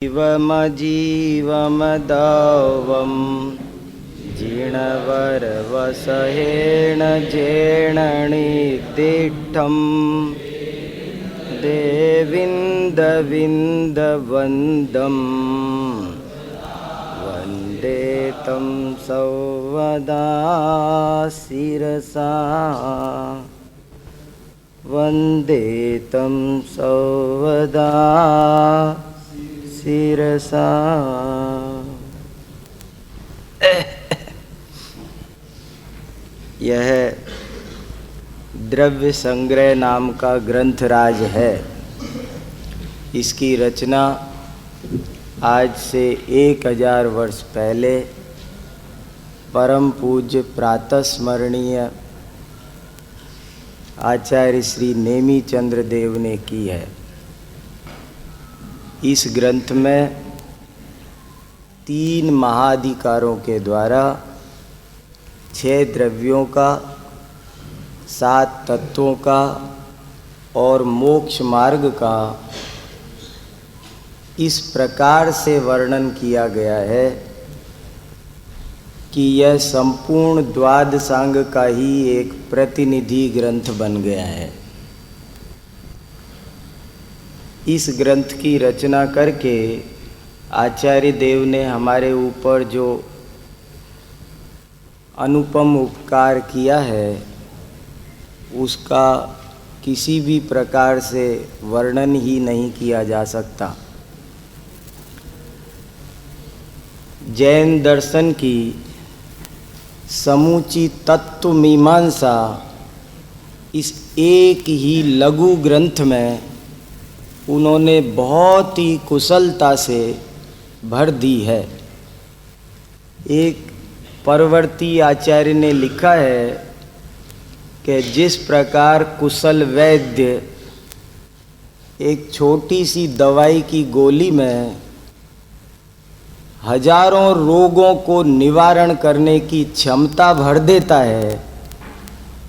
जीवमजीवमदावं जीर्णवरवसहेण जेणनिदिष्टं देविन्दविन्दवन्दं वन्दे तं सौवदा शिरसा वन्दे तं सौवदा शिरसा। यह द्रव्य संग्रह नाम का ग्रंथराज है। इसकी रचना आज से 1000 वर्ष पहले परम पूज्य प्रातः स्मरणीय आचार्य श्री नेमी चंद्र देव ने की है। इस ग्रंथ में 3 महाधिकारों के द्वारा 6 द्रव्यों का, 7 तत्वों का और मोक्ष मार्ग का इस प्रकार से वर्णन किया गया है कि यह संपूर्ण द्वादशांग का ही एक प्रतिनिधि ग्रंथ बन गया है। इस ग्रंथ की रचना करके आचार्य देव ने हमारे ऊपर जो अनुपम उपकार किया है उसका किसी भी प्रकार से वर्णन ही नहीं किया जा सकता। जैन दर्शन की समूची तत्व मीमांसा इस एक ही लघु ग्रंथ में उन्होंने बहुत ही कुशलता से भर दी है। एक परवर्ती आचार्य ने लिखा है कि जिस प्रकार कुशल वैद्य एक छोटी सी दवाई की गोली में हजारों रोगों को निवारण करने की क्षमता भर देता है,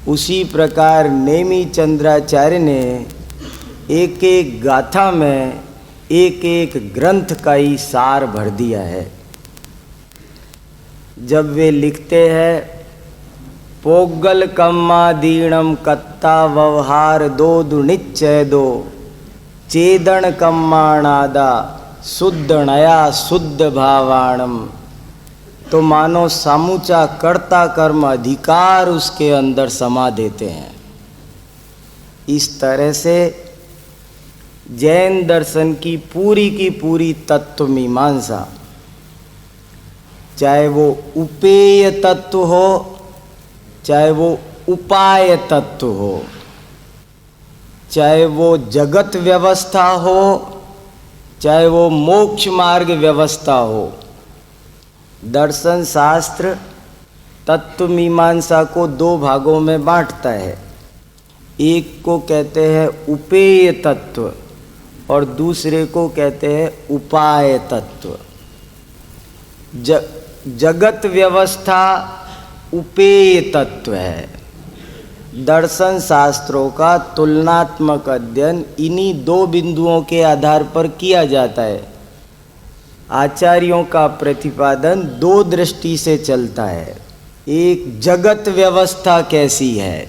उसी प्रकार नेमी चंद्राचार्य ने एक एक गाथा में एक एक ग्रंथ का ही सार भर दिया है। जब वे लिखते हैं पोगल कम्मादीणम कत्ता व्यवहार दो दुनिच्चय दो चेदन कम्माणादा शुद्ध नया शुद्ध भावाणम, तो मानो सामूचा कर्ता कर्म अधिकार उसके अंदर समा देते हैं। इस तरह से जैन दर्शन की पूरी तत्व मीमांसा, चाहे वो उपेय तत्व हो चाहे वो उपाय तत्व हो, चाहे वो जगत व्यवस्था हो चाहे वो मोक्ष मार्ग व्यवस्था हो, दर्शन शास्त्र तत्व मीमांसा को 2 भागों में बांटता है। एक को कहते हैं उपेय तत्व और दूसरे को कहते हैं उपाय तत्व। जगत व्यवस्था उपेय तत्व है। दर्शन शास्त्रों का तुलनात्मक अध्ययन इन्हीं 2 बिंदुओं के आधार पर किया जाता है। आचार्यों का प्रतिपादन 2 दृष्टि से चलता है। एक जगत व्यवस्था कैसी है,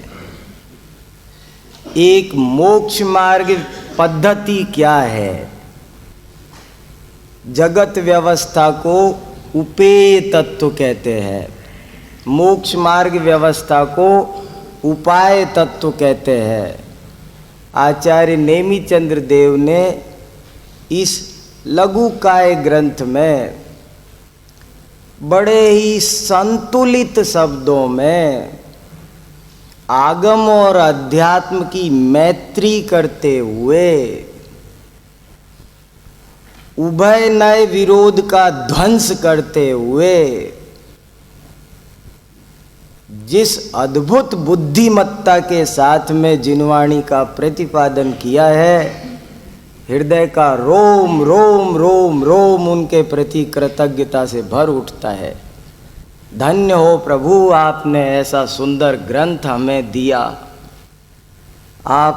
एक मोक्ष मार्ग पद्धति क्या है। जगत व्यवस्था को उपेय तत्व कहते हैं, मोक्ष मार्ग व्यवस्था को उपाय तत्व कहते हैं। आचार्य नेमी चंद्र देव ने इस लघुकाय ग्रंथ में बड़े ही संतुलित शब्दों में आगम और अध्यात्म की मैत्री करते हुए उभय नए विरोध का ध्वंस करते हुए जिस अद्भुत बुद्धिमत्ता के साथ में जिनवाणी का प्रतिपादन किया है, हृदय का रोम रोम रोम रोम उनके प्रति कृतज्ञता से भर उठता है। धन्य हो प्रभु, आपने ऐसा सुंदर ग्रंथ हमें दिया। आप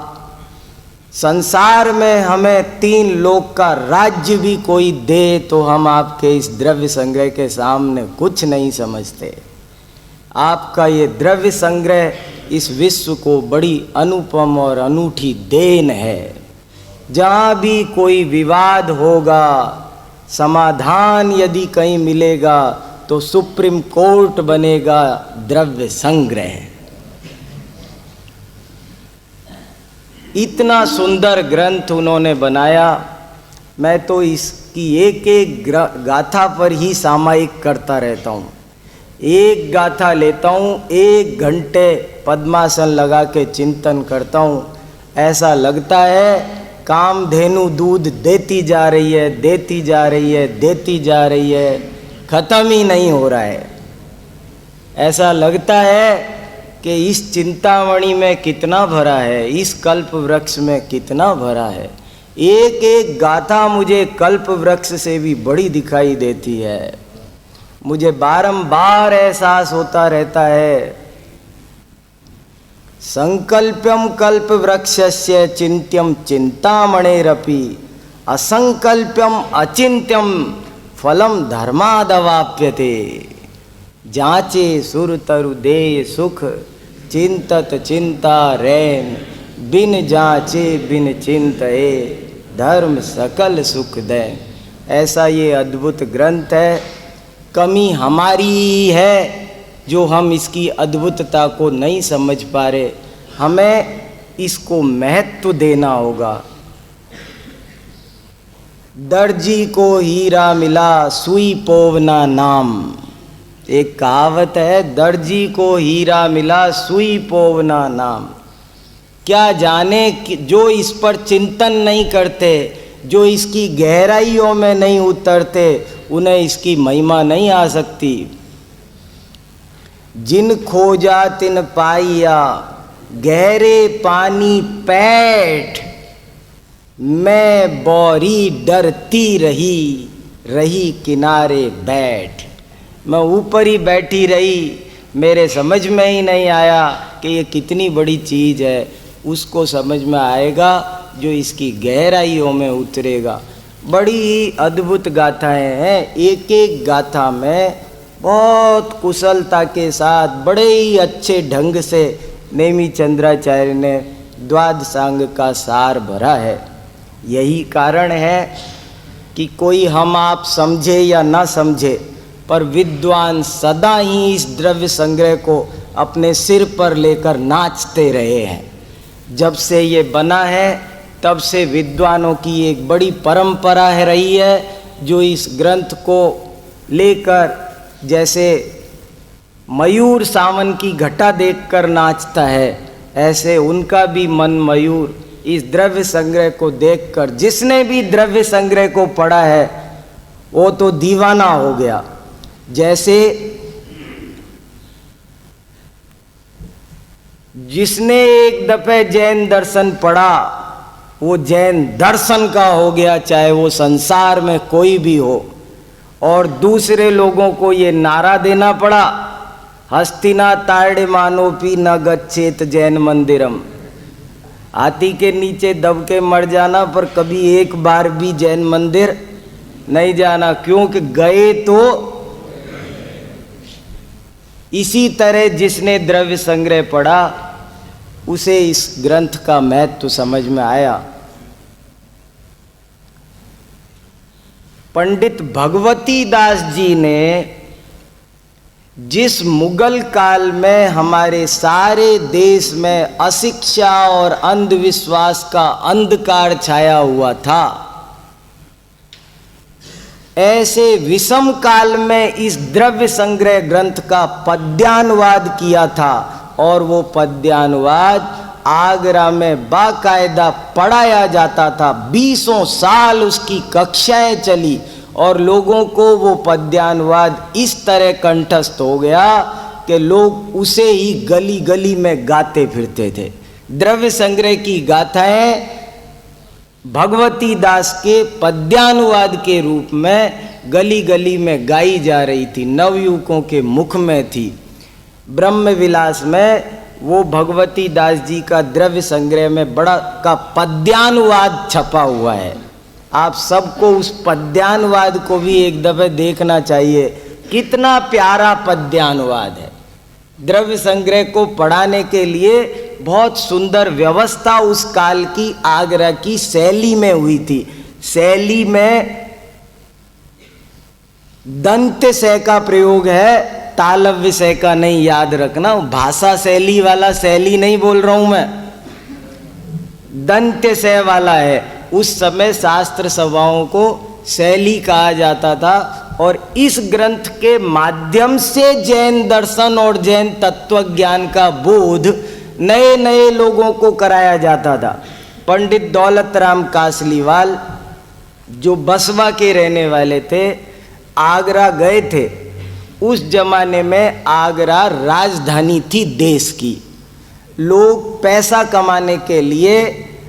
संसार में हमें 3 लोक का राज्य भी कोई दे तो हम आपके इस द्रव्य संग्रह के सामने कुछ नहीं समझते। आपका ये द्रव्य संग्रह इस विश्व को बड़ी अनुपम और अनूठी देन है। जहाँ भी कोई विवाद होगा, समाधान यदि कहीं मिलेगा तो सुप्रीम कोर्ट बनेगा द्रव्य संग्रह। इतना सुंदर ग्रंथ उन्होंने बनाया। मैं तो इसकी एक एक गाथा पर ही सामायिक करता रहता हूँ। एक गाथा लेता हूँ, 1 घंटे पद्मासन लगा के चिंतन करता हूँ। ऐसा लगता है कामधेनु दूध देती जा रही है, देती जा रही है, देती जा रही है, खत्म ही नहीं हो रहा है। ऐसा लगता है कि इस चिंतामणि में कितना भरा है, इस कल्प वृक्ष में कितना भरा है। एक एक गाथा मुझे कल्प वृक्ष से भी बड़ी दिखाई देती है। मुझे बारंबार एहसास होता रहता है, संकल्प्यम कल्प वृक्षस्य चिंत्यम चिंतामणेरपि असंकल्प्यम अचिंत्यम फलम धर्मादवाप्यते। जांचे सुर तरु दे सुख चिंतत चिंता रैन, बिन जांचे बिन चिंतए धर्म सकल सुख दे। ऐसा ये अद्भुत ग्रंथ है। कमी हमारी ही है जो हम इसकी अद्भुतता को नहीं समझ पा रहे। हमें इसको महत्व देना होगा। दर्जी को हीरा मिला सुई पोवना नाम। एक कहावत है, दर्जी को हीरा मिला सुई पोवना नाम। क्या जाने कि जो इस पर चिंतन नहीं करते, जो इसकी गहराइयों में नहीं उतरते, उन्हें इसकी महिमा नहीं आ सकती। जिन खोजा तिन पाइया गहरे पानी पैठ, मैं बौरी डरती रही रही किनारे बैठ। मैं ऊपर ही बैठी रही, मेरे समझ में ही नहीं आया कि ये कितनी बड़ी चीज़ है। उसको समझ में आएगा जो इसकी गहराइयों में उतरेगा। बड़ी ही अद्भुत गाथाएं हैं। एक एक गाथा में बहुत कुशलता के साथ बड़े ही अच्छे ढंग से नेमी चंद्राचार्य ने द्वादशांग का सार भरा है। यही कारण है कि कोई हम आप समझे या ना समझे, पर विद्वान सदा ही इस द्रव्य संग्रह को अपने सिर पर लेकर नाचते रहे हैं। जब से ये बना है तब से विद्वानों की एक बड़ी परंपरा है रही है, जो इस ग्रंथ को लेकर जैसे मयूर सावन की घटा देखकर नाचता है, ऐसे उनका भी मन मयूर इस द्रव्य संग्रह को देखकर, जिसने भी द्रव्य संग्रह को पढ़ा है वो तो दीवाना हो गया। जैसे जिसने एक दफे जैन दर्शन पढ़ा वो जैन दर्शन का हो गया, चाहे वो संसार में कोई भी हो। और दूसरे लोगों को ये नारा देना पड़ा, हस्तिना ताड़े मानोपी न गच्छेत जैन मंदिरम। हाथी के नीचे दब के मर जाना, पर कभी एक बार भी जैन मंदिर नहीं जाना, क्योंकि गए तो। इसी तरह जिसने द्रव्य संग्रह पढ़ा उसे इस ग्रंथ का महत्व समझ में आया। पंडित भगवती दास जी ने जिस मुगल काल में हमारे सारे देश में अशिक्षा और अंधविश्वास का अंधकार छाया हुआ था, ऐसे विषम काल में इस द्रव्य संग्रह ग्रंथ का पद्यानुवाद किया था। और वो पद्यानुवाद आगरा में बाकायदा पढ़ाया जाता था। 20 साल उसकी कक्षाएं चली और लोगों को वो पद्यानुवाद इस तरह कंठस्थ हो गया कि लोग उसे ही गली गली में गाते फिरते थे। द्रव्य संग्रह की गाथाएं भगवती दास के पद्यानुवाद के रूप में गली गली में गाई जा रही थी, नवयुवकों के मुख में थी। ब्रह्म विलास में वो भगवती दास जी का द्रव्य संग्रह में बड़ा का पद्यानुवाद छपा हुआ है। आप सबको उस पद्यानुवाद को भी एक दफे देखना चाहिए, कितना प्यारा पद्यानुवाद है। द्रव्य संग्रह को पढ़ाने के लिए बहुत सुंदर व्यवस्था उस काल की आगरा की शैली में हुई थी। शैली में दंत्य स का प्रयोग है, तालव्य स का नहीं, याद रखना। भाषा शैली वाला शैली नहीं बोल रहा हूं मैं, दंत्य स वाला है। उस समय शास्त्र सभाओं को शैली कहा जाता था और इस ग्रंथ के माध्यम से जैन दर्शन और जैन तत्व ज्ञान का बोध नए नए लोगों को कराया जाता था। पंडित दौलत राम कासलीवाल जो बसवा के रहने वाले थे, आगरा गए थे। उस जमाने में आगरा राजधानी थी देश की। लोग पैसा कमाने के लिए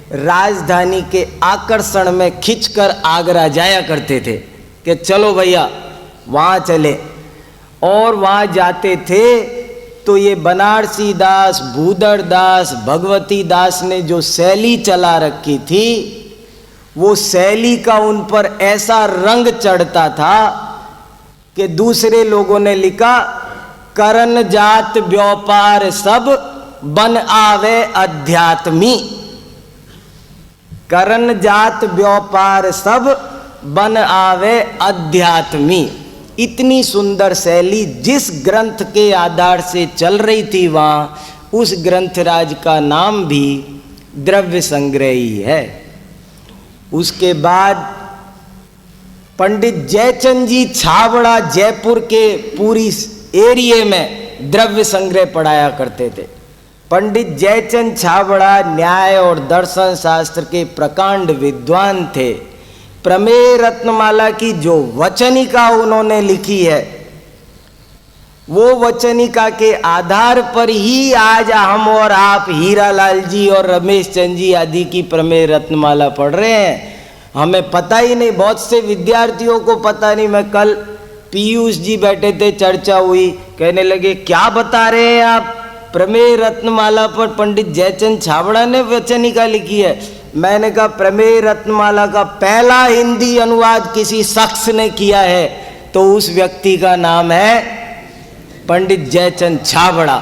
राजधानी के आकर्षण में खिंचकर आगरा जाया करते थे कि चलो भैया वहाँ चले। और वहाँ जाते थे तो ये बनारसी दास, भूदर दास, भगवती दास ने जो शैली चला रखी थी, वो शैली का उन पर ऐसा रंग चढ़ता था कि दूसरे लोगों ने लिखा, करन जात व्यापार सब बन आवे अध्यात्मी। करन जात व्यापार सब बन आवे अध्यात्मी। इतनी सुंदर शैली जिस ग्रंथ के आधार से चल रही थी, वहाँ उस ग्रंथराज का नाम भी द्रव्य संग्रह ही है। उसके बाद पंडित जयचंद जी छाबड़ा जयपुर के पूरी एरिया में द्रव्य संग्रह पढ़ाया करते थे। पंडित जयचंद छाबड़ा न्याय और दर्शन शास्त्र के प्रकांड विद्वान थे। प्रमेय रत्नमाला की जो वचनिका उन्होंने लिखी है, वो वचनिका के आधार पर ही आज हम और आप हीरालाल जी और रमेश चंद जी आदि की प्रमेय रत्नमाला पढ़ रहे हैं। हमें पता ही नहीं, बहुत से विद्यार्थियों को पता नहीं। मैं कल पीयूष जी बैठे थे, चर्चा हुई, कहने लगे क्या बता रहे हैं आप, प्रमेय रत्नमाला पर पंडित जयचंद छाबड़ा ने वचनिका लिखी है। मैंने कहा प्रमेय रत्नमाला का पहला हिंदी अनुवाद किसी शख्स ने किया है तो उस व्यक्ति का नाम है पंडित जयचंद छाबड़ा।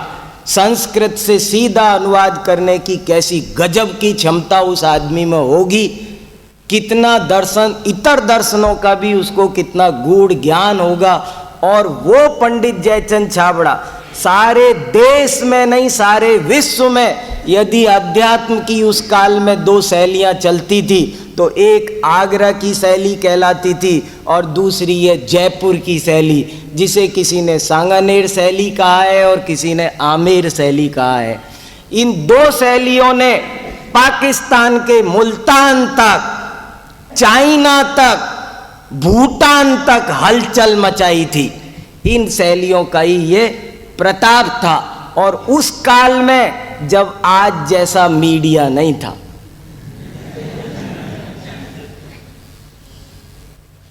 संस्कृत से सीधा अनुवाद करने की कैसी गजब की क्षमता उस आदमी में होगी, कितना दर्शन, इतर दर्शनों का भी उसको कितना गूढ़ ज्ञान होगा। और वो पंडित जयचंद छाबड़ा सारे देश में नहीं, सारे विश्व में यदि अध्यात्म की उस काल में दो शैलियाँ चलती थी तो एक आगरा की शैली कहलाती थी और दूसरी ये जयपुर की शैली, जिसे किसी ने सांगानेर शैली कहा है और किसी ने आमेर शैली कहा है। इन दो शैलियों ने पाकिस्तान के मुल्तान तक, चाइना तक, भूटान तक हलचल मचाई थी। इन शैलियों का ही ये प्रताप था। और उस काल में जब आज जैसा मीडिया नहीं था।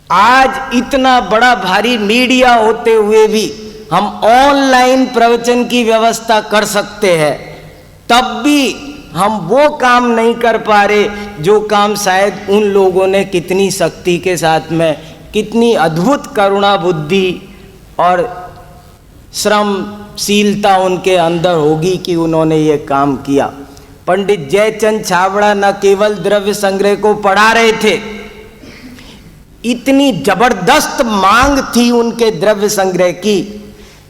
आज इतना बड़ा भारी मीडिया होते हुए भी हम ऑनलाइन प्रवचन की व्यवस्था कर सकते हैं, तब भी हम वो काम नहीं कर पा रहे जो काम शायद उन लोगों ने कितनी शक्ति के साथ में, कितनी अद्भुत करुणा बुद्धि और श्रमशीलता उनके अंदर होगी कि उन्होंने ये काम किया। पंडित जयचंद छाबड़ा न केवल द्रव्य संग्रह को पढ़ा रहे थे, इतनी जबरदस्त मांग थी उनके द्रव्य संग्रह की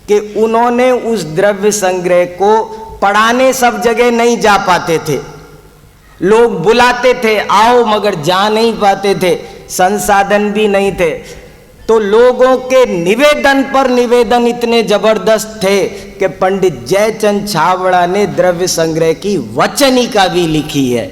कि उन्होंने उस द्रव्य संग्रह को पढ़ाने सब जगह नहीं जा पाते थे। लोग बुलाते थे आओ, मगर जा नहीं पाते थे, संसाधन भी नहीं थे। तो लोगों के निवेदन पर निवेदन इतने जबरदस्त थे कि पंडित जयचंद छाबड़ा ने द्रव्य संग्रह की वचनिका भी लिखी है।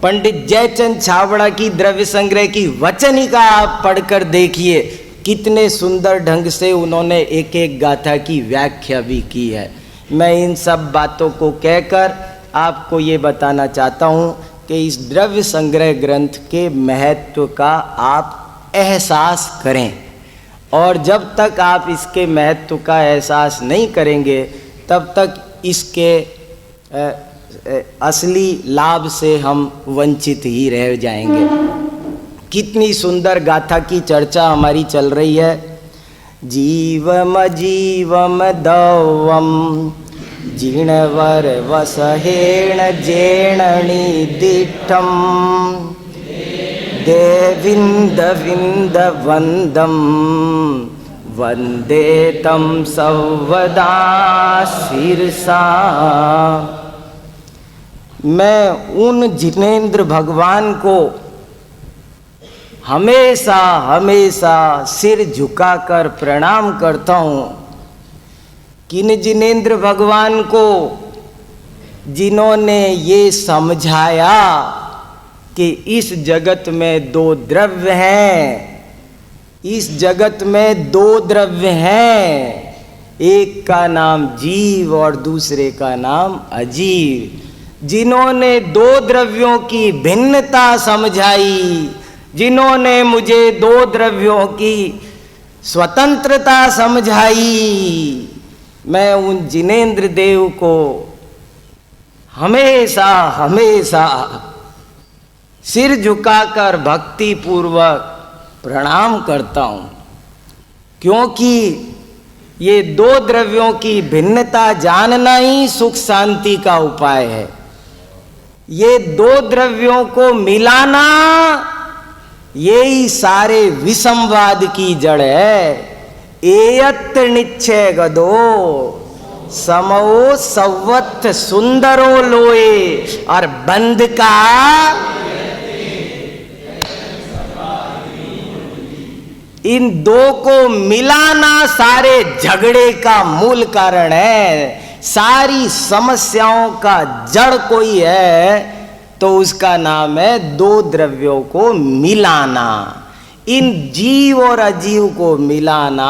पंडित जयचंद छाबड़ा की द्रव्य संग्रह की वचनिका आप पढ़कर देखिए, कितने सुंदर ढंग से उन्होंने एक एक गाथा की व्याख्या भी की है। मैं इन सब बातों को कहकर आपको ये बताना चाहता हूँ कि इस द्रव्य संग्रह ग्रंथ के महत्व का आप एहसास करें। और जब तक आप इसके महत्व का एहसास नहीं करेंगे, तब तक इसके असली लाभ से हम वंचित ही रह जाएंगे। कितनी सुंदर गाथा की चर्चा हमारी चल रही है। जीवम जीवम दवम जीणवर वसहेण जेणनि दिठम देविंद विंद वंदम वंदे तम सर्वदा शीर्षा। मैं उन जिनेंद्र भगवान को हमेशा हमेशा सिर झुकाकर प्रणाम करता हूँ। किन जिनेंद्र भगवान को? जिन्होंने ये समझाया कि इस जगत में दो द्रव्य हैं, इस जगत में दो द्रव्य हैं, एक का नाम जीव और दूसरे का नाम अजीव। जिन्होंने दो द्रव्यों की भिन्नता समझाई, जिन्होंने मुझे दो द्रव्यों की स्वतंत्रता समझाई, मैं उन जिनेंद्र देव को हमेशा हमेशा सिर झुकाकर भक्ति पूर्वक प्रणाम करता हूँ। क्योंकि ये दो द्रव्यों की भिन्नता जानना ही सुख शांति का उपाय है। ये दो द्रव्यों को मिलाना यही सारे विसंवाद की जड़ है। एयत्र निश्चय गदो समो सवत सुंदरो लोए, और बंद का इन दो को मिलाना सारे झगड़े का मूल कारण है। सारी समस्याओं का जड़ कोई है तो उसका नाम है दो द्रव्यों को मिलाना। इन जीव और अजीव को मिलाना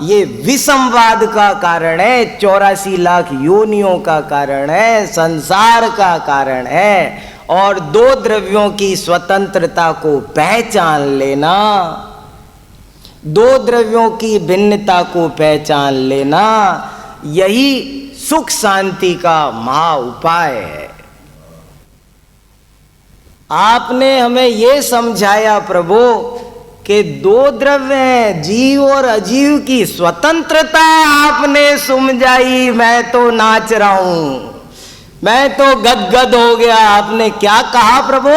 ये विसंवाद का कारण है, 84 लाख योनियों का कारण है, संसार का कारण है। और दो द्रव्यों की स्वतंत्रता को पहचान लेना, दो द्रव्यों की भिन्नता को पहचान लेना, यही सुख शांति का महा उपाय है। आपने हमें ये समझाया प्रभु कि दो द्रव्य हैं, जीव और अजीव की स्वतंत्रता आपने समझाई। मैं तो नाच रहा हूं, मैं तो गदगद हो गया। आपने क्या कहा प्रभु?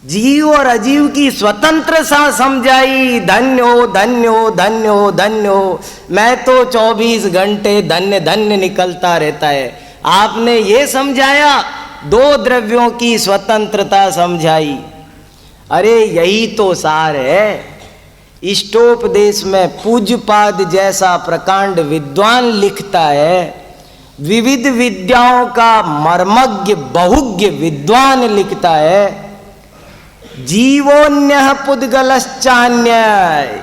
जीव और अजीव की स्वतंत्रता समझाई। धन्य हो धन्य हो धन्य हो धन्य हो। मैं तो 24 घंटे धन्य धन्य निकलता रहता है। आपने ये समझाया, दो द्रव्यों की स्वतंत्रता समझाई। अरे यही तो सार है। इष्टोपदेश में पूज्यपाद जैसा प्रकांड विद्वान लिखता है, विविध विद्याओं का मर्मज्ञ बहुज्ञ विद्वान लिखता है, जीवोन्यः पुद्गलश्चान्य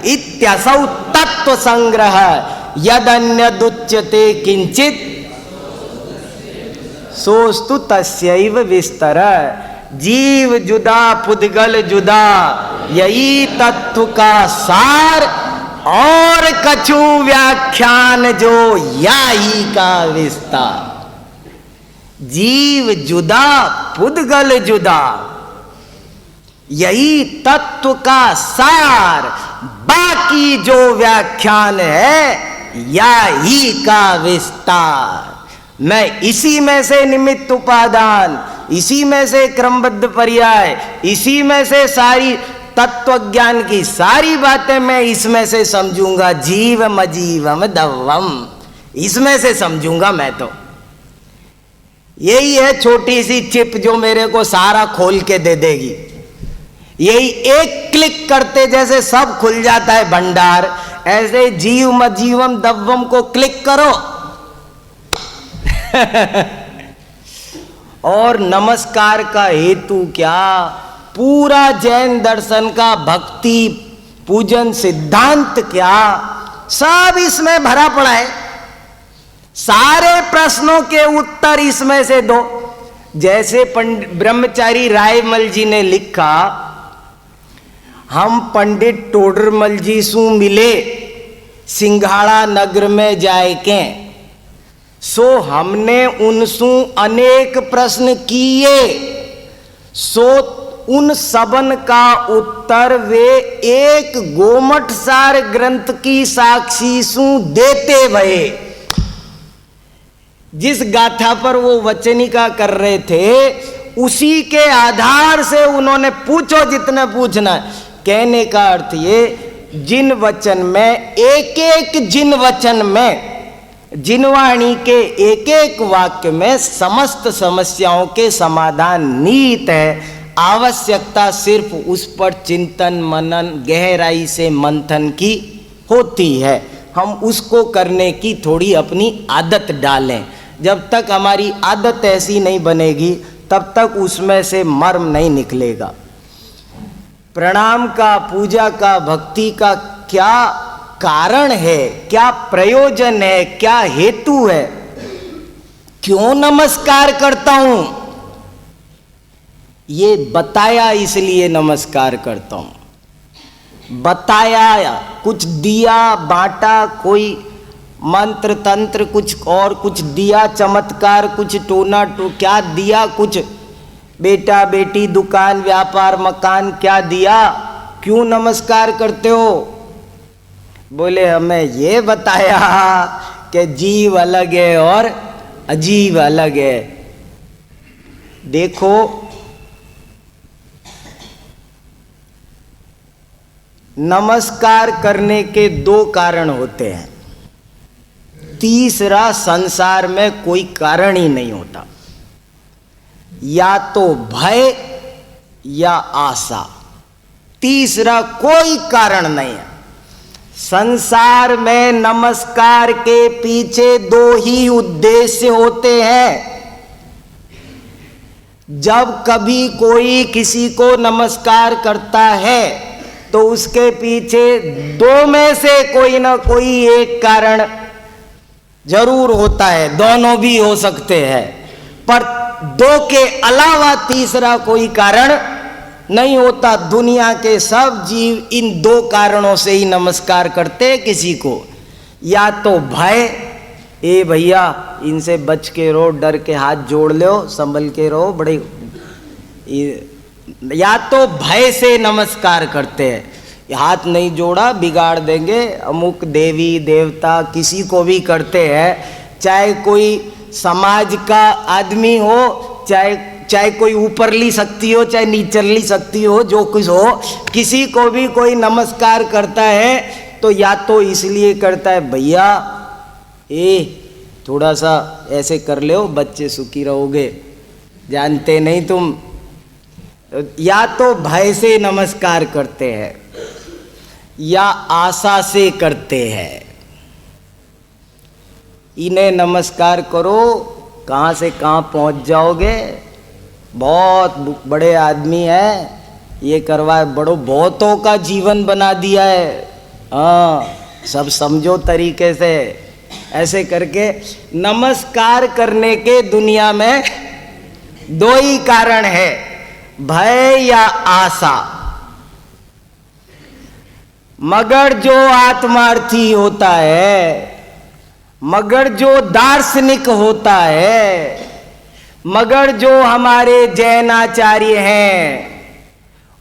इत्यसौ तत्व संग्रह यदन्यदुच्यते किंचित सोस्तु तस्यैव विस्तर। जीव जुदा पुद्गल जुदा, यही तत्व का सार, और कछु व्याख्यान जो याही का विस्तार। जीव जुदा पुद्गल जुदा, यही तत्व का सार, बाकी जो व्याख्यान है याही का विस्तार। मैं इसी में से निमित्त उपादान, इसी में से क्रमबद्ध पर्याय, इसी में से सारी तत्व ज्ञान की सारी बातें मैं इसमें से समझूंगा। जीवम अजीवम दवम, इसमें से समझूंगा मैं तो। यही है छोटी सी चिप जो मेरे को सारा खोल के दे देगी। यही एक क्लिक करते जैसे सब खुल जाता है भंडार, ऐसे जीवम अजीवम दवम को क्लिक करो और नमस्कार का हेतु क्या? पूरा जैन दर्शन का भक्ति पूजन सिद्धांत क्या, सब इसमें भरा पड़ा है। सारे प्रश्नों के उत्तर इसमें से दो। जैसे ब्रह्मचारी रायमल जी ने लिखा, हम पंडित टोडरमल जी सु मिले सिंघाड़ा नगर में जाए के, सो हमने उनसु अनेक प्रश्न किए, सो उन सबन का उत्तर वे एक गोमठ सार ग्रंथ की साक्षी सु देते भये। जिस गाथा पर वो वचनिका कर रहे थे उसी के आधार से उन्होंने पूछो जितना पूछना है। कहने का अर्थ ये, जिन वचन में एक एक जिन वचन में जिनवाणी के एक एक वाक्य में समस्त समस्याओं के समाधान निहित है। आवश्यकता सिर्फ उस पर चिंतन मनन गहराई से मंथन की होती है। हम उसको करने की थोड़ी अपनी आदत डालें। जब तक हमारी आदत ऐसी नहीं बनेगी तब तक उसमें से मर्म नहीं निकलेगा। प्रणाम का, पूजा का, भक्ति का क्या कारण है, क्या प्रयोजन है, क्या हेतु है, क्यों नमस्कार करता हूं, ये बताया इसलिए नमस्कार करता हूं। बताया, कुछ दिया बांटा, कोई मंत्र तंत्र कुछ और कुछ दिया, चमत्कार कुछ टोना क्या दिया, कुछ बेटा बेटी दुकान व्यापार मकान क्या दिया, क्यों नमस्कार करते हो? बोले हमें ये बताया कि जीव अलग है और अजीब अलग है। देखो नमस्कार करने के दो कारण होते हैं, तीसरा संसार में कोई कारण ही नहीं होता। या तो भय या आशा, तीसरा कोई कारण नहीं है। संसार में नमस्कार के पीछे दो ही उद्देश्य होते हैं। जब कभी कोई किसी को नमस्कार करता है तो उसके पीछे दो में से कोई ना कोई एक कारण जरूर होता है, दोनों भी हो सकते हैं, पर दो के अलावा तीसरा कोई कारण नहीं होता। दुनिया के सब जीव इन दो कारणों से ही नमस्कार करते हैं किसी को। या तो भय, ए भैया इनसे बच के रहो, डर के हाथ जोड़ लो, संभल के रहो बड़े, या तो भय से नमस्कार करते हैं, हाथ नहीं जोड़ा बिगाड़ देंगे, अमुक देवी देवता किसी को भी करते हैं। चाहे कोई समाज का आदमी हो, चाहे कोई ऊपरली शक्ति हो, चाहे नीचली शक्ति हो, जो कुछ हो, किसी को भी कोई नमस्कार करता है तो या तो इसलिए करता है भैया थोड़ा सा ऐसे कर लो बच्चे सुखी रहोगे, जानते नहीं तुम, या तो भय से नमस्कार करते हैं या आशा से करते हैं। इन्हें नमस्कार करो, कहाँ से कहाँ पहुँच जाओगे, बहुत बड़े आदमी हैं, ये करवाए, बड़ो बहुतों का जीवन बना दिया है। हाँ, सब समझो तरीके से। ऐसे करके नमस्कार करने के दुनिया में दो ही कारण है, भय या आशा। मगर जो आत्मार्थी होता है, मगर जो दार्शनिक होता है, मगर जो हमारे जैनाचार्य हैं,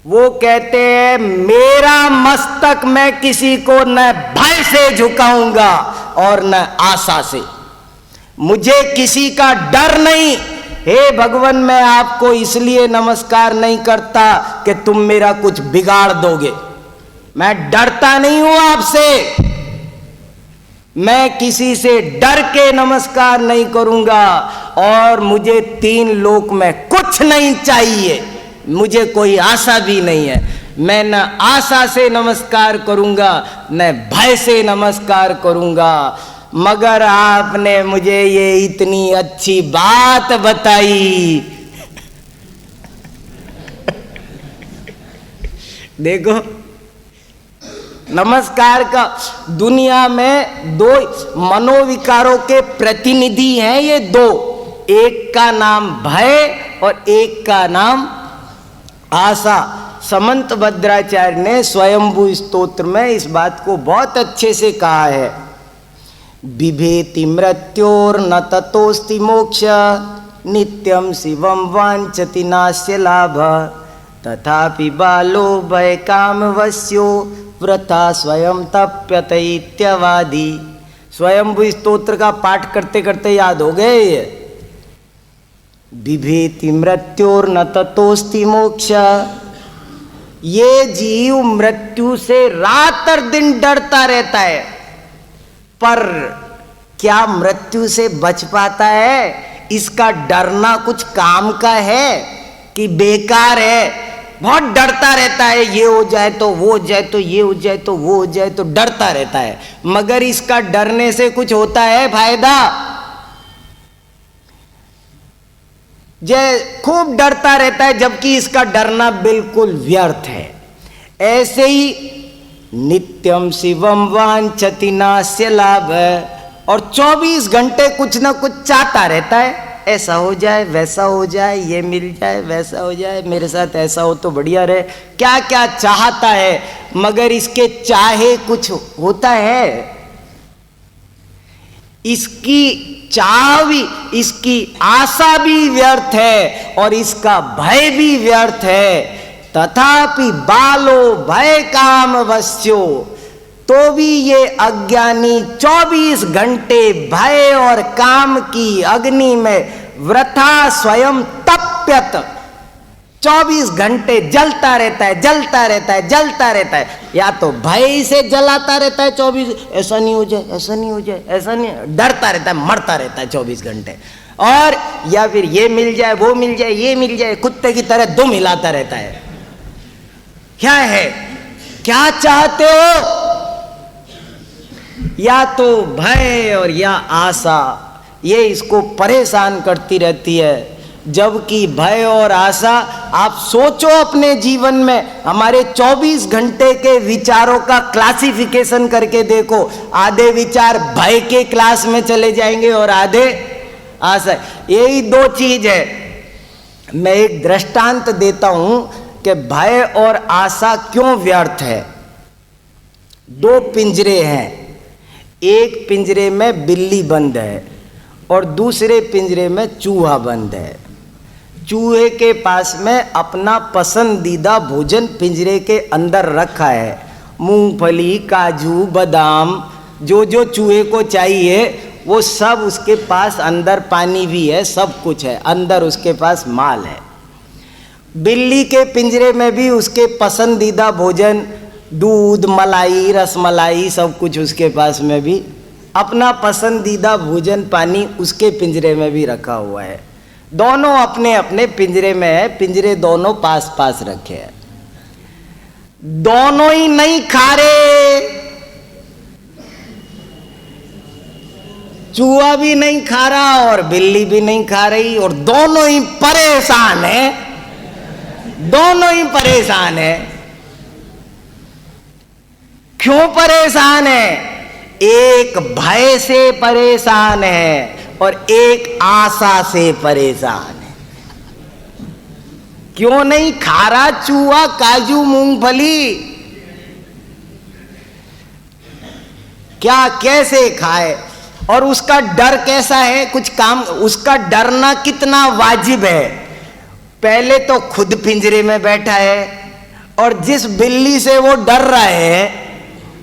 वो कहते हैं मेरा मस्तक मैं किसी को न भय से झुकाऊंगा और न आशा से, मुझे किसी का डर नहीं। हे भगवान, मैं आपको इसलिए नमस्कार नहीं करता कि तुम मेरा कुछ बिगाड़ दोगे, मैं डरता नहीं हूं आपसे, मैं किसी से डर के नमस्कार नहीं करूंगा, और मुझे तीन लोक में कुछ नहीं चाहिए, मुझे कोई आशा भी नहीं है। मैं न आशा से नमस्कार करूंगा न भय से नमस्कार करूंगा। मगर आपने मुझे ये इतनी अच्छी बात बताई देखो, नमस्कार का दुनिया में दो मनोविकारों के प्रतिनिधि हैं ये दो, एक का नाम भय और एक का नाम आशा। समंत भद्राचार्य ने स्वयंभू स्तोत्र में इस बात को बहुत अच्छे से कहा है। बिभेति मृत्योर्न ततोस्ति मोक्ष नित्यं शिवं वाञ्छति नास्य लाभ तथापि बालो भय कामवश्यो व्रता स्वयं तप्यते इत्यवादी। स्वयंभू स्तोत्र का पाठ करते करते याद हो गए ये। बिभेति मृत्योर्न ततोस्ति मोक्ष, ये जीव मृत्यु से रात और दिन डरता रहता है, पर क्या मृत्यु से बच पाता है? इसका डरना कुछ काम का है कि बेकार है? बहुत डरता रहता है, ये हो जाए तो वो हो जाए तो ये हो जाए तो वो हो जाए, तो डरता रहता है। मगर इसका डरने से कुछ होता है फायदा? खूब डरता रहता है, जबकि इसका डरना बिल्कुल व्यर्थ है। ऐसे ही नित्यम शिवम वांछति नास्य लाभ, और 24 घंटे कुछ ना कुछ चाहता रहता है, ऐसा हो जाए वैसा हो जाए, ये मिल जाए वैसा हो जाए, मेरे साथ ऐसा हो तो बढ़िया रहे, क्या क्या चाहता है। मगर इसके चाहे कुछ होता है? इसकी चाह भी, इसकी आशा भी व्यर्थ है और इसका भय भी व्यर्थ है। तथापि बालो भय काम वश्यो, तो भी ये अज्ञानी 24 घंटे भय और काम की अग्नि में वृथा स्वयं तप्यत, 24 घंटे जलता रहता है, जलता रहता है, जलता रहता है। या तो भय से जलाता रहता है 24, ऐसा नहीं हो जाए, ऐसा नहीं हो जाए, ऐसा नहीं, डरता रहता है, मरता रहता है 24 घंटे। और या फिर ये मिल जाए, वो मिल जाए, ये मिल जाए, कुत्ते की तरह दुम हिलाता रहता है। क्या है, क्या चाहते हो? या तो भय और या आशा, ये इसको परेशान करती रहती है। जबकि भय और आशा, आप सोचो अपने जीवन में, हमारे 24 घंटे के विचारों का क्लासिफिकेशन करके देखो, आधे विचार भय के क्लास में चले जाएंगे और आधे आशा। यही दो चीज है। मैं एक दृष्टांत देता हूं कि भय और आशा क्यों व्यर्थ है। दो पिंजरे हैं, एक पिंजरे में बिल्ली बंद है और दूसरे पिंजरे में चूहा बंद है। चूहे के पास में अपना पसंदीदा भोजन पिंजरे के अंदर रखा है, मूंगफली, काजू, बादाम, जो जो चूहे को चाहिए वो सब उसके पास, अंदर पानी भी है, सब कुछ है, अंदर उसके पास माल है। बिल्ली के पिंजरे में भी उसके पसंदीदा भोजन, दूध, मलाई, रसमलाई, सब कुछ उसके पास में भी अपना पसंदीदा भोजन, पानी उसके पिंजरे में भी रखा हुआ है। दोनों अपने अपने पिंजरे में है, पिंजरे दोनों पास पास रखे हैं। दोनों ही नहीं खा रहे, चूहा भी नहीं खा रहा और बिल्ली भी नहीं खा रही, और दोनों ही परेशान है, दोनों ही परेशान है। क्यों परेशान है? एक भय से परेशान है और एक आशा से परेशान है। क्यों नहीं खा रहा चूहा काजू, मूंगफली? क्या, कैसे खाए? और उसका डर कैसा है? कुछ काम, उसका डरना कितना वाजिब है? पहले तो खुद पिंजरे में बैठा है, और जिस बिल्ली से वो डर रहा है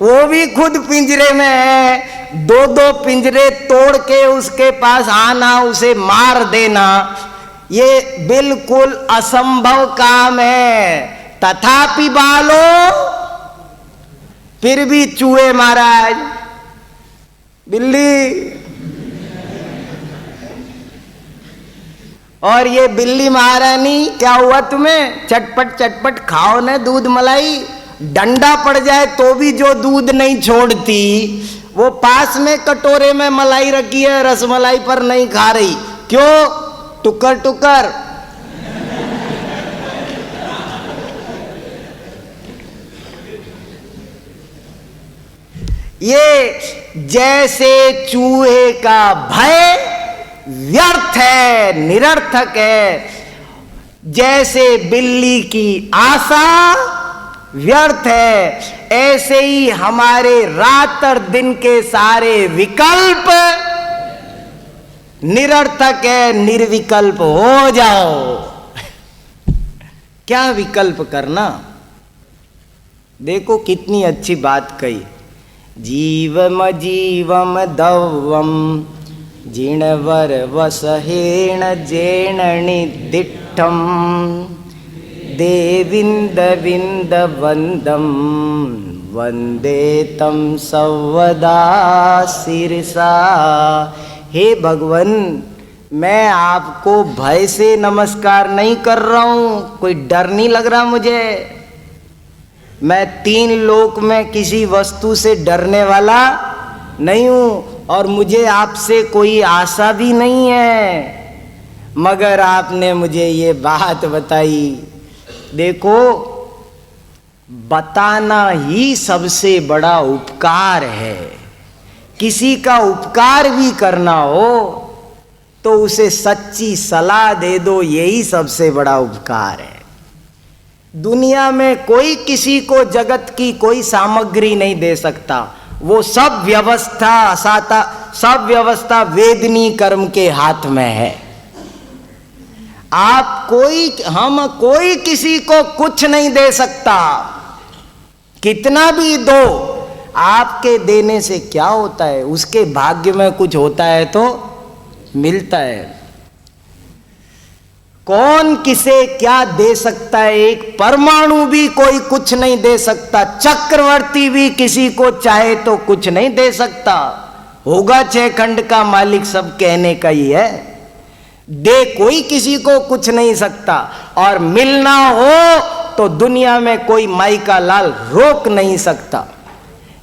वो भी खुद पिंजरे में है। दो दो पिंजरे तोड़ के उसके पास आना, उसे मार देना, ये बिल्कुल असंभव काम है। तथापि बालो, फिर भी चूहे महाराज, बिल्ली, और ये बिल्ली महारानी, क्या हुआ तुम्हें? चटपट चटपट खाओ ना दूध मलाई, डंडा पड़ जाए तो भी जो दूध नहीं छोड़ती, वो पास में कटोरे में मलाई रखी है, रसमलाई पर नहीं खा रही। क्यों? टुकर टुकर। ये जैसे चूहे का भय व्यर्थ है, निरर्थक है, जैसे बिल्ली की आशा व्यर्थ है। ऐसे ही हमारे रात और दिन के सारे विकल्प निरर्थक है। निर्विकल्प हो जाओ। क्या विकल्प करना? देखो कितनी अच्छी बात कही। जीवम जीवम दवम जिणवर वसहेण जेणनि दिट्ठम देविंद विंद वंदम वंदे तम सवदा सिरसा। हे भगवान, मैं आपको भय से नमस्कार नहीं कर रहा हूँ, कोई डर नहीं लग रहा मुझे। मैं 3 लोक में किसी वस्तु से डरने वाला नहीं हूँ और मुझे आपसे कोई आशा भी नहीं है। मगर आपने मुझे ये बात बताई। देखो, बताना ही सबसे बड़ा उपकार है। किसी का उपकार भी करना हो तो उसे सच्ची सलाह दे दो, यही सबसे बड़ा उपकार है। दुनिया में कोई किसी को जगत की कोई सामग्री नहीं दे सकता। वो सब व्यवस्था वेदनी कर्म के हाथ में है। हम कोई किसी को कुछ नहीं दे सकता। कितना भी दो, आपके देने से क्या होता है? उसके भाग्य में कुछ होता है तो मिलता है। कौन किसे क्या दे सकता है? एक परमाणु भी कोई कुछ नहीं दे सकता। चक्रवर्ती भी किसी को चाहे तो कुछ नहीं दे सकता। होगा 6 खंड का मालिक, सब कहने का ही है। दे कोई किसी को कुछ नहीं सकता। और मिलना हो तो दुनिया में कोई माई का लाल रोक नहीं सकता।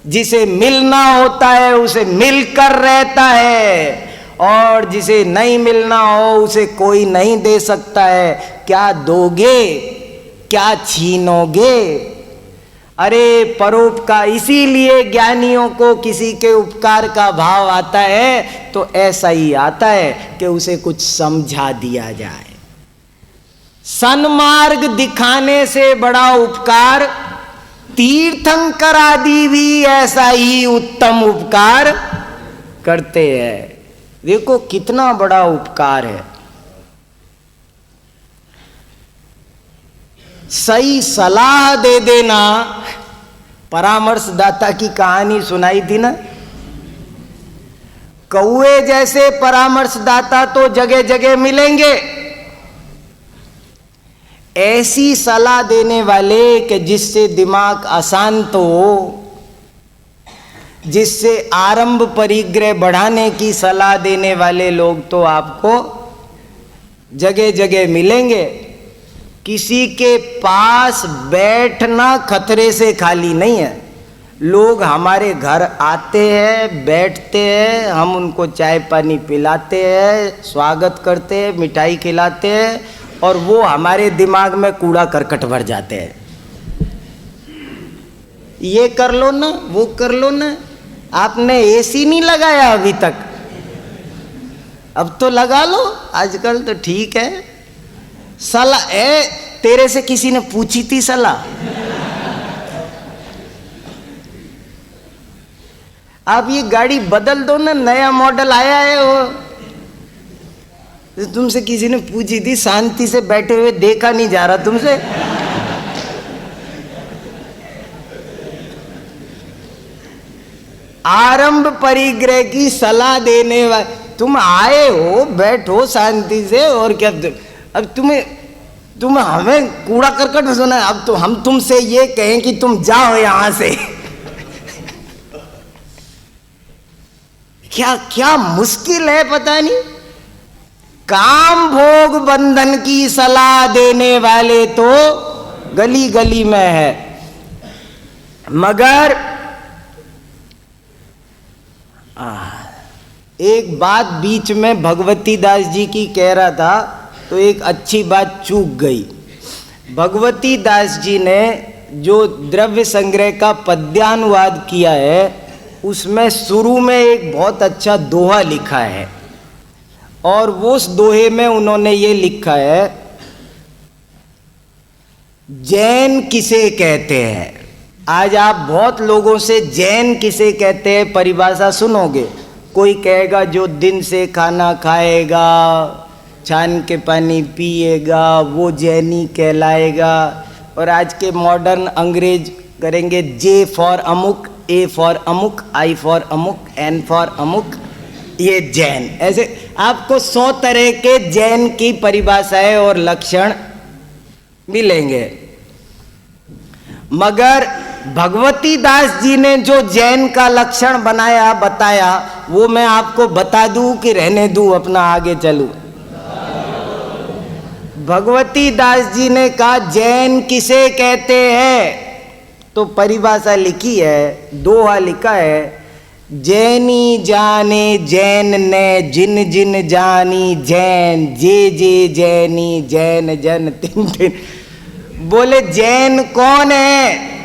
जिसे मिलना होता है उसे मिलकर रहता है, और जिसे नहीं मिलना हो उसे कोई नहीं दे सकता है। क्या दोगे, क्या छीनोगे? अरे परोपकार, इसीलिए ज्ञानियों को किसी के उपकार का भाव आता है तो ऐसा ही आता है कि उसे कुछ समझा दिया जाए। सन्मार्ग दिखाने से बड़ा उपकार तीर्थंकर आदि भी ऐसा ही उत्तम उपकार करते हैं। देखो कितना बड़ा उपकार है। सही सलाह दे देना। परामर्शदाता की कहानी सुनाई थी ना। कौए जैसे परामर्शदाता तो जगह जगह मिलेंगे। ऐसी सलाह देने वाले कि जिससे दिमाग अशांत हो, जिससे आरंभ परिग्रह बढ़ाने की सलाह देने वाले लोग तो आपको जगह जगह मिलेंगे। किसी के पास बैठना खतरे से खाली नहीं है। लोग हमारे घर आते हैं, बैठते हैं, हम उनको चाय पानी पिलाते हैं, स्वागत करते हैं, मिठाई खिलाते हैं, और वो हमारे दिमाग में कूड़ा करकट भर जाते हैं। ये कर लो ना, वो कर लो ना। आपने एसी नहीं लगाया अभी तक, अब तो लगा लो। आजकल तो ठीक है। सलाह तेरे से किसी ने पूछी थी सलाह? आप ये गाड़ी बदल दो ना, नया मॉडल आया है वो। तुमसे किसी ने पूछी थी? शांति से बैठे हुए देखा नहीं जा रहा तुमसे। आरंभ परिग्रह की सलाह देने वाले तुम आए हो, बैठो शांति से। और क्या अब तुम हमें कूड़ा करकट सुना। अब तो हम तुमसे ये कहें कि तुम जाओ यहां से। क्या क्या मुश्किल है पता नहीं। काम भोग बंधन की सलाह देने वाले तो गली गली में है। मगर एक बात बीच में भगवती दास जी की कह रहा था तो एक अच्छी बात चूक गई। भगवती दास जी ने जो द्रव्य संग्रह का पद्यानुवाद किया है उसमें शुरू में एक बहुत अच्छा दोहा लिखा है, और उस दोहे में उन्होंने ये लिखा है जैन किसे कहते हैं? आज आप बहुत लोगों से जैन किसे कहते हैं परिभाषा सुनोगे। कोई कहेगा जो दिन से खाना खाएगा, छान के पानी पिएगा, वो जैनी कहलाएगा। और आज के मॉडर्न अंग्रेज करेंगे जे फॉर अमुक, ए फॉर अमुक, आई फॉर अमुक, एन फॉर अमुक, ये जैन। ऐसे आपको 100 तरह के जैन की परिभाषाएं और लक्षण मिलेंगे। मगर भगवती दास जी ने जो जैन का लक्षण बनाया बताया, वो मैं आपको बता दूं कि रहने दूं, अपना आगे चलूं? भगवती दास जी ने कहा जैन किसे कहते हैं, तो परिभाषा लिखी है, दोहा लिखा है, जैनी जाने जैन ने जिन जिन जानी जैन, जे जे जैनी जैन जन तिन तिन। बोले जैन कौन है?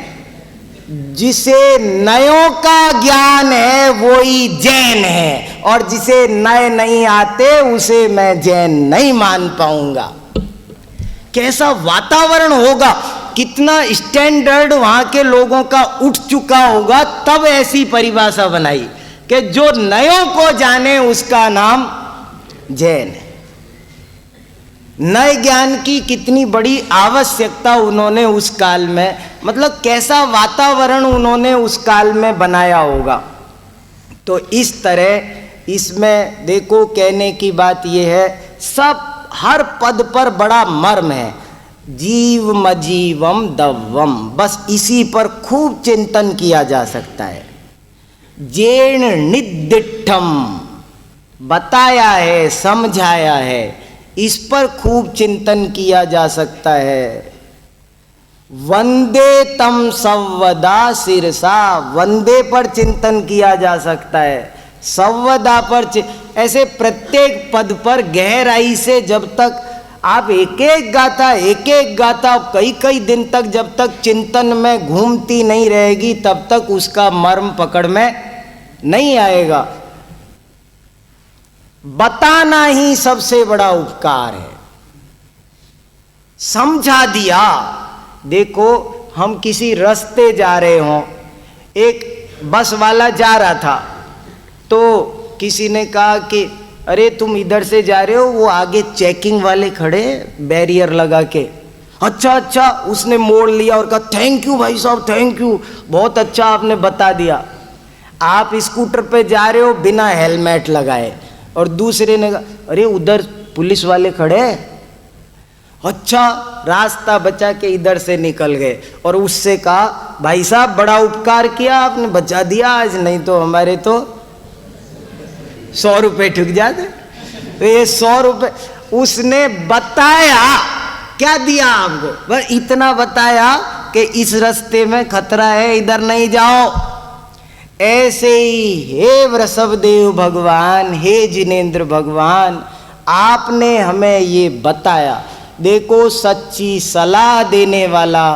जिसे नयों का ज्ञान है वो ही जैन है, और जिसे नए नहीं आते उसे मैं जैन नहीं मान पाऊंगा। कैसा वातावरण होगा, कितना स्टैंडर्ड वहां के लोगों का उठ चुका होगा, तब ऐसी परिभाषा बनाई कि जो नयों को जाने उसका नाम जैन है। नए ज्ञान की कितनी बड़ी आवश्यकता उन्होंने उस काल में, मतलब कैसा वातावरण उन्होंने उस काल में बनाया होगा। तो इस तरह इसमें देखो, कहने की बात यह है, सब हर पद पर बड़ा मर्म है। जीव मजीवम दव्वम, बस इसी पर खूब चिंतन किया जा सकता है। जेण निदिठम, बताया है, समझाया है, इस पर खूब चिंतन किया जा सकता है। वंदे तम संवदा सिरसा, वंदे पर चिंतन किया जा सकता है, संवदा पर ऐसे प्रत्येक पद पर गहराई से जब तक आप एक एक गाथा कई कई दिन तक जब तक चिंतन में घूमती नहीं रहेगी, तब तक उसका मर्म पकड़ में नहीं आएगा। बताना ही सबसे बड़ा उपकार है। समझा दिया। देखो, हम किसी रास्ते जा रहे हों, एक बस वाला जा रहा था, तो किसी ने कहा कि अरे तुम इधर से जा रहे हो, वो आगे चेकिंग वाले खड़े बैरियर लगा के। अच्छा, उसने मोड़ लिया और कहा थैंक यू भाई साहब, थैंक यू, बहुत अच्छा आपने बता दिया। आप स्कूटर पे जा रहे हो बिना हेलमेट लगाए, और दूसरे ने कहा अरे उधर पुलिस वाले खड़े, अच्छा, रास्ता बचा के इधर से निकल गए। और उससे कहा भाई साहब बड़ा उपकार किया आपने, बचा दिया आज, नहीं तो हमारे तो 100 रुपये ठुक जाते। तो ये 100 रुपये उसने बताया, क्या दिया आपको? बस इतना बताया कि इस रास्ते में खतरा है, इधर नहीं जाओ। ऐसे ही हे वृषभदेव भगवान, हे जिनेंद्र भगवान, आपने हमें ये बताया। देखो, सच्ची सलाह देने वाला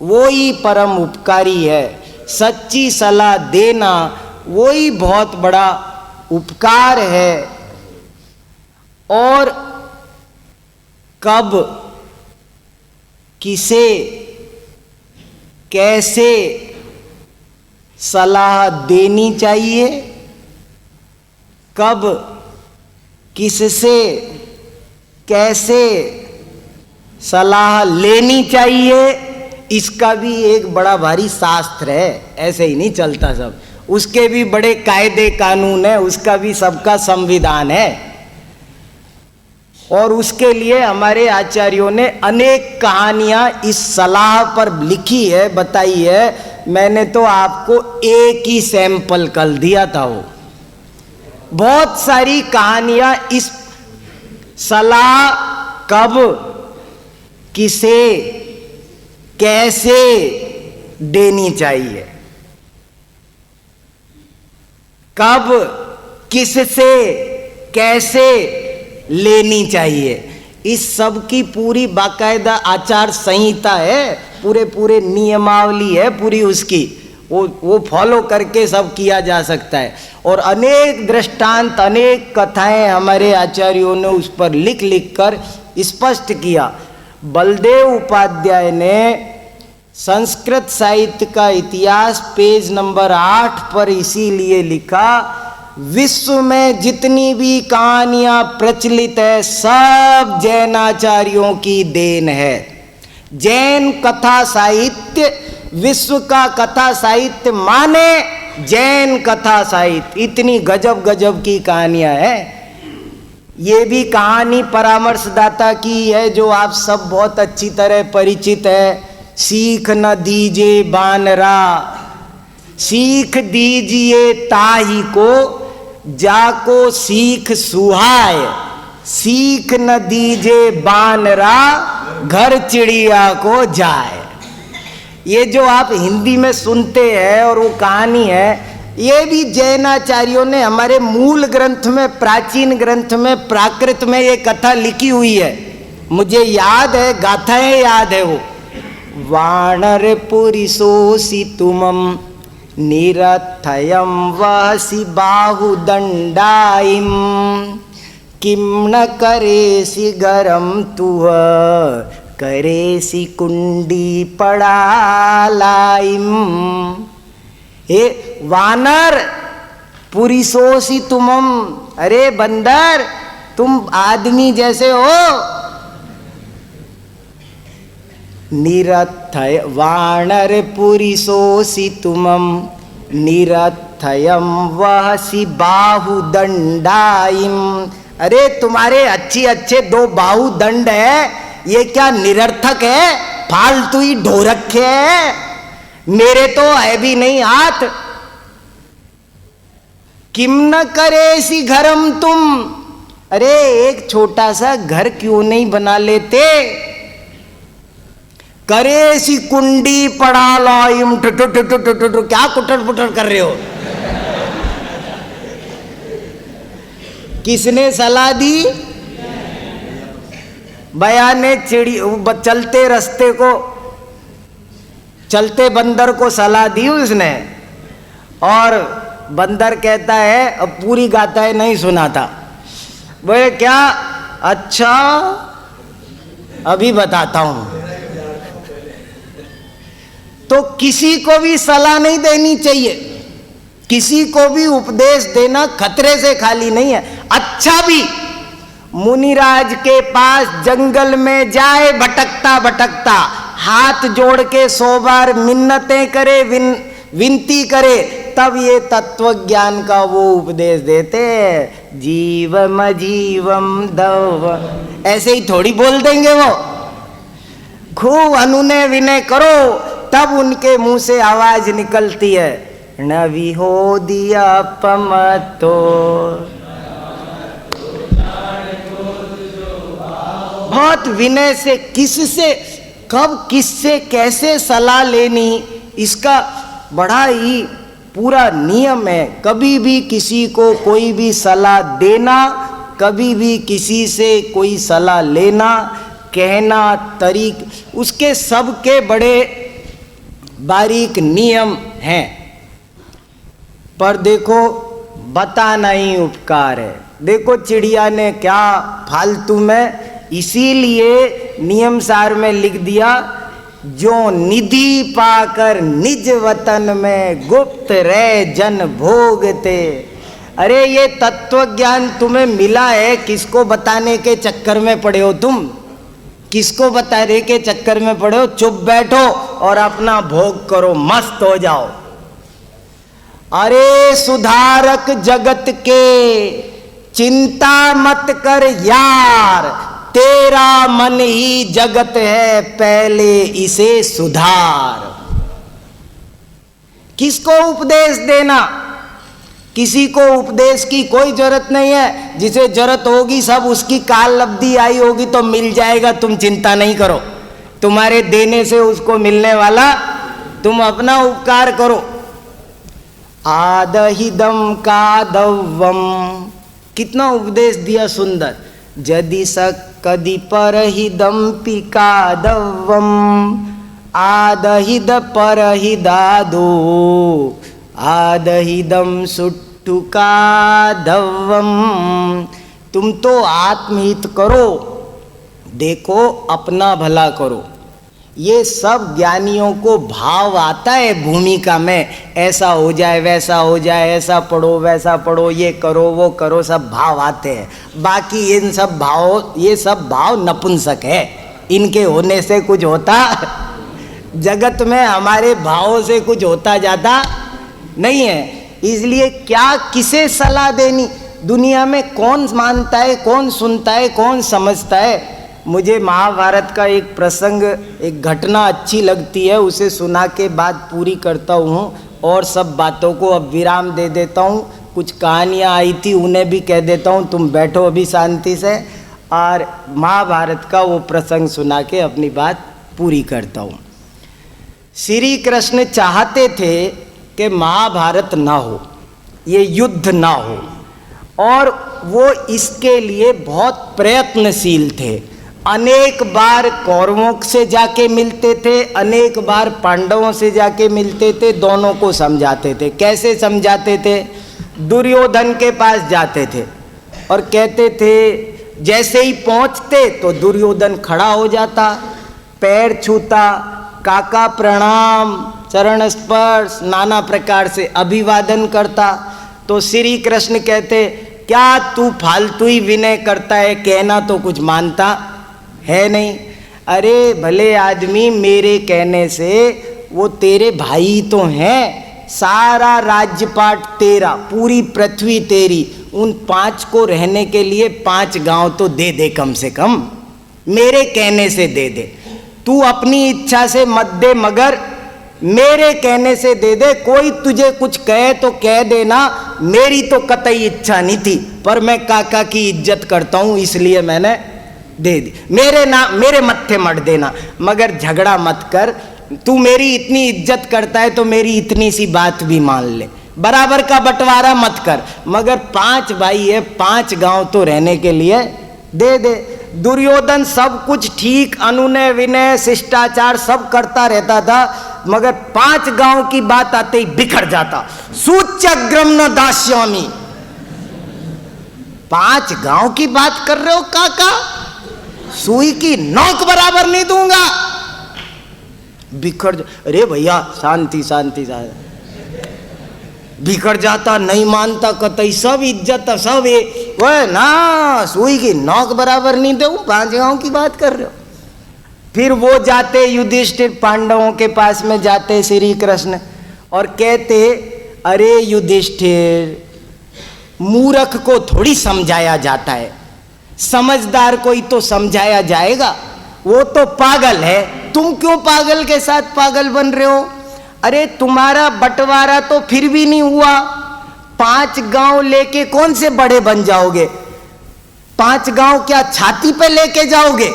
वो ही परम उपकारी है। सच्ची सलाह देना वो ही बहुत बड़ा उपकार है। और कब किसे कैसे सलाह देनी चाहिए, कब किससे कैसे सलाह लेनी चाहिए, इसका भी एक बड़ा भारी शास्त्र है। ऐसे ही नहीं चलता सब, उसके भी बड़े कायदे कानून है, उसका भी सबका संविधान है। और उसके लिए हमारे आचार्यों ने अनेक कहानियां इस सलाह पर लिखी है, बताई है। मैंने तो आपको एक ही सैंपल कल दिया था। वो बहुत सारी कहानियां इस सलाह कब किसे कैसे देनी चाहिए, कब किससे कैसे लेनी चाहिए, इस सब की पूरी बाकायदा आचार संहिता है, पूरे नियमावली है पूरी उसकी। वो फॉलो करके सब किया जा सकता है। और अनेक दृष्टांत, अनेक कथाएं हमारे आचार्यों ने उस पर लिख लिख कर स्पष्ट किया। बलदेव उपाध्याय ने संस्कृत साहित्य का इतिहास पेज नंबर 8 पर इसीलिए लिखा, विश्व में जितनी भी कहानियां प्रचलित है सब जैनाचार्यों की देन है। जैन कथा साहित्य विश्व का कथा साहित्य माने जैन कथा साहित्य। इतनी गजब गजब की कहानियां हैं। ये भी कहानी परामर्शदाता की है जो आप सब बहुत अच्छी तरह परिचित है। सीख न दीजिए बानरा, सीख दीजिए ताही को, जाको सीख सुहाय। सीख न दीजिए बानरा, घर चिड़िया को जाए। ये जो आप हिंदी में सुनते हैं और वो कहानी है, ये भी जैनाचार्यों ने हमारे मूल ग्रंथ में, प्राचीन ग्रंथ में, प्राकृत में ये कथा लिखी हुई है। मुझे याद है, गाथाएं याद है वो। वानर पुरिशोषि तुमम निरथयम वहसि बाहुदंडाइम, किम न करेसि गरम तुह करेसि कुंडी पड़ालाइम। हे वानर पुरिशोषि तुमम, अरे बंदर तुम आदमी जैसे हो। निरथय वानर पुरिशोषि तुमम निरथयम वहसि बाहुदंडाइम। अरे तुम्हारे अच्छे 2 बाहुदंड है, ये क्या निरर्थक है, फालतू ही ढोरक है। मेरे तो है भी नहीं हाथ। किम न करेसी घरम तुम, अरे एक छोटा सा घर क्यों नहीं बना लेते। करेसी कुंडी पड़ा लाइम, क्या कुटर पुटर कर रहे हो। किसने सलाह दी? बया ने चलते रास्ते को, चलते बंदर को सलाह दी उसने। और बंदर कहता है, अब पूरी गाता है, नहीं सुना था। बोले क्या? अच्छा अभी बताता हूं। तो किसी को भी सलाह नहीं देनी चाहिए, किसी को भी उपदेश देना खतरे से खाली नहीं है। अच्छा भी मुनिराज के पास जंगल में जाए भटकता भटकता, हाथ जोड़ के 100 बार मिन्नतें करे, विनती करे, तब ये तत्व ज्ञान का वो उपदेश देते हैं। जीवम जीवम दव, ऐसे ही थोड़ी बोल देंगे वो। खूब अनुनय विनय करो तब उनके मुंह से आवाज निकलती है, न विहो दिया पमतो। बहुत विनय से, किससे कब किससे कैसे सलाह लेनी, इसका बड़ा ही पूरा नियम है। कभी भी किसी को कोई भी सलाह देना, कभी भी किसी से कोई सलाह लेना, कहना, तरीक, उसके सबके बड़े बारीक नियम हैं। पर देखो बताना ही उपकार है। देखो चिड़िया ने क्या फालतू में, इसीलिए नियम सार में लिख दिया, जो निधि पाकर निज वतन में गुप्त रह जन भोगते। अरे ये तत्व ज्ञान तुम्हें मिला है, किसको बताने के चक्कर में पड़े हो तुम? किसको बताने के चक्कर में पड़े हो? चुप बैठो और अपना भोग करो, मस्त हो जाओ। अरे सुधारक जगत के चिंता मत कर यार, तेरा मन ही जगत है, पहले इसे सुधार। किसको उपदेश देना? किसी को उपदेश की कोई जरूरत नहीं है। जिसे जरूरत होगी सब उसकी काल लब्धि आई होगी तो मिल जाएगा, तुम चिंता नहीं करो। तुम्हारे देने से उसको मिलने वाला, तुम अपना उपकार करो। आदहिदम कादवम, कितना उपदेश दिया सुंदर। जदि सकदि परहिदम पिकादवम, आदहिद परहिदादो, आदहिदम सुट्टुकादवम। तुम तो आत्महित करो, देखो अपना भला करो। ये सब ज्ञानियों को भाव आता है भूमिका में, ऐसा हो जाए वैसा हो जाए, ऐसा पढ़ो वैसा पढ़ो, ये करो वो करो, सब भाव आते हैं। बाकी ये सब भाव नपुंसक है, इनके होने से कुछ होता जगत में हमारे भावों से कुछ होता जाता नहीं है। इसलिए क्या किसे सलाह देनी, दुनिया में कौन मानता है, कौन सुनता है, कौन समझता है। मुझे महाभारत का एक प्रसंग, एक घटना अच्छी लगती है, उसे सुना के बाद पूरी करता हूँ और सब बातों को अब विराम दे देता हूँ। कुछ कहानियाँ आई थी उन्हें भी कह देता हूँ, तुम बैठो अभी शांति से, और महाभारत का वो प्रसंग सुना के अपनी बात पूरी करता हूँ। श्री कृष्ण चाहते थे कि महाभारत ना हो, ये युद्ध ना हो, और वो इसके लिए बहुत प्रयत्नशील थे। अनेक बार कौरवों से जाके मिलते थे, अनेक बार पांडवों से जाके मिलते थे, दोनों को समझाते थे। कैसे समझाते थे? दुर्योधन के पास जाते थे और कहते थे, जैसे ही पहुंचते तो दुर्योधन खड़ा हो जाता, पैर छूता, काका प्रणाम, चरण स्पर्श, नाना प्रकार से अभिवादन करता। तो श्री कृष्ण कहते, क्या तू फालतू ही विनय करता है, कहना तो कुछ मानता है नहीं। अरे भले आदमी, मेरे कहने से वो तेरे भाई तो हैं, सारा राज्यपाट तेरा, पूरी पृथ्वी तेरी, उन 5 को रहने के लिए 5 गांव तो दे दे कम से कम, मेरे कहने से दे दे। तू अपनी इच्छा से मत दे, मगर मेरे कहने से दे दे। कोई तुझे कुछ कहे तो कह देना, मेरी तो कतई इच्छा नहीं थी, पर मैं काका की इज्जत करता हूँ इसलिए मैंने दे दी। मेरे मत्थे मत देना, मगर झगड़ा मत कर। तू मेरी इतनी इज्जत करता है तो मेरी इतनी सी बात भी मान ले, बराबर का बंटवारा मत कर, मगर 5 भाई है, 5 गांव तो रहने के लिए दे दे। दुर्योधन सब कुछ ठीक, अनुनय विनय शिष्टाचार सब करता रहता था, मगर 5 गांव की बात आते ही बिखर जाता। सूच्यग्रम न दास्यामि, 5 गांव की बात कर रहे हो काका, सुई की नोक बराबर नहीं दूंगा। बिखर, अरे भैया शांति शांति शांति, बिखर जाता, नहीं मानता कतई, सब इज्जत सब वह ना, सुई की नोक बराबर नहीं दूं, 5 गांव की बात कर रहे हो। फिर वो जाते युधिष्ठिर, पांडवों के पास में जाते श्री कृष्ण और कहते, अरे युधिष्ठिर, मूर्ख को थोड़ी समझाया जाता है, समझदार को ही तो समझाया जाएगा, वो तो पागल है। तुम क्यों पागल के साथ पागल बन रहे हो? अरे तुम्हारा बंटवारा तो फिर भी नहीं हुआ, 5 गांव लेके कौन से बड़े बन जाओगे? 5 गांव क्या छाती पे लेके जाओगे?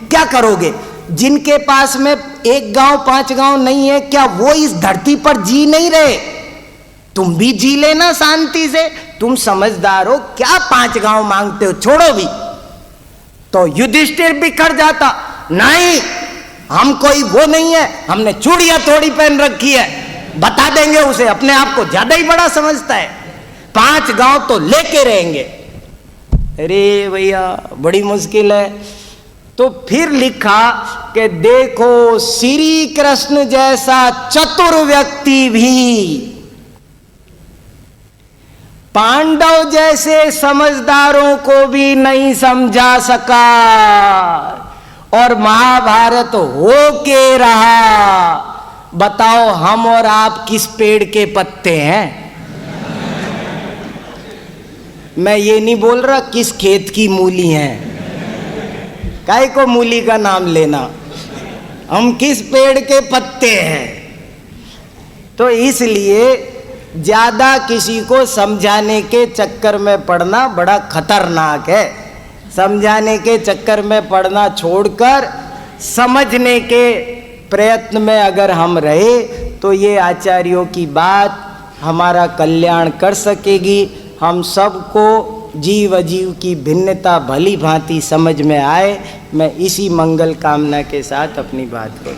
क्या करोगे? जिनके पास में 1 गांव 5 गांव नहीं है, क्या वो इस धरती पर जी नहीं रहे? तुम भी जी लेना शांति से, तुम समझदार हो, क्या 5 गांव मांगते हो, छोड़ो भी। तो युधिष्ठिर बिखर जाता, नहीं हम कोई वो नहीं है, हमने चूड़ियां थोड़ी पहन रखी है, बता देंगे उसे, अपने आप को ज्यादा ही बड़ा समझता है, 5 गांव तो लेके रहेंगे। अरे भैया बड़ी मुश्किल है। तो फिर लिखा कि देखो श्री कृष्ण जैसा चतुर व्यक्ति भी पांडव जैसे समझदारों को भी नहीं समझा सका, और महाभारत हो के रहा। बताओ हम और आप किस पेड़ के पत्ते हैं? मैं ये नहीं बोल रहा किस खेत की मूली हैं, काहे को मूली का नाम लेना, हम किस पेड़ के पत्ते हैं। तो इसलिए ज्यादा किसी को समझाने के चक्कर में पड़ना बड़ा खतरनाक है। समझाने के चक्कर में पड़ना छोड़कर समझने के प्रयत्न में अगर हम रहे तो ये आचार्यों की बात हमारा कल्याण कर सकेगी। हम सबको जीव अजीव की भिन्नता भली भांति समझ में आए। मैं इसी मंगल कामना के साथ अपनी बात को